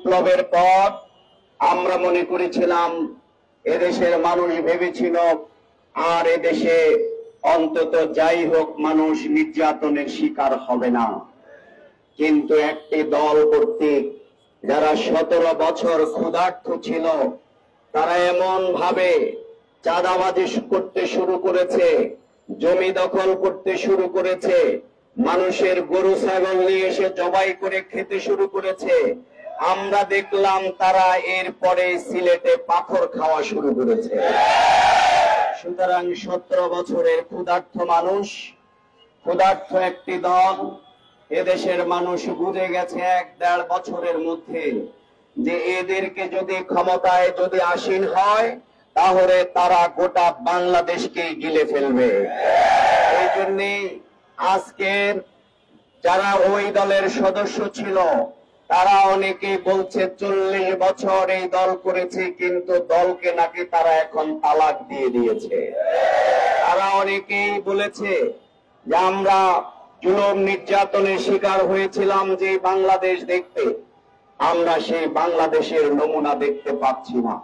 বিপ্লবের পর আমরা মনে করেছিলাম এদেশের মানুষ ভেবেছিল আর এদেশে অন্তত যাই হোক মানুষ নির্যাতনের শিকার হবে না। কিন্তু একটি দল কর্তৃক যারা 17 বছর ক্ষুধার্ত ছিল তারা এমন ভাবে চাঁদাবাজি করতে শুরু করেছে, জমি দখল করতে শুরু করেছে, মানুষের গরু ছাগল নিয়ে এসে জবাই করে খেতে শুরু করেছে। আমরা দেখলাম তারা এরপরে সিলেটে পাথর খাওয়া শুরু করেছে। সুতরাং 17 বছরের ক্ষুধার্ত মানুষ, ক্ষুধার্ত একটি দল, এদেশের মানুষ বুঝে গেছে 1-1.5 বছরের মধ্যে যে এদেরকে যদি ক্ষমতায় যদি আসীন হয় তাহলে তারা গোটা বাংলাদেশকে গিলে ফেলবে। এই জন্যে আজকের যারা ওই দলের সদস্য ছিল তারা অনেকে বলছে 40 বছর এই দল করেছে, কিন্তু দলকে নাকি তারা এখন তালাক দিয়ে দিয়েছে। তারা অনেকেই বলেছে যে আমরা জুলুম নির্যাতনের শিকার হয়েছিলাম যে বাংলাদেশ দেখতে, আমরা সেই বাংলাদেশের নমুনা দেখতে পাচ্ছি না।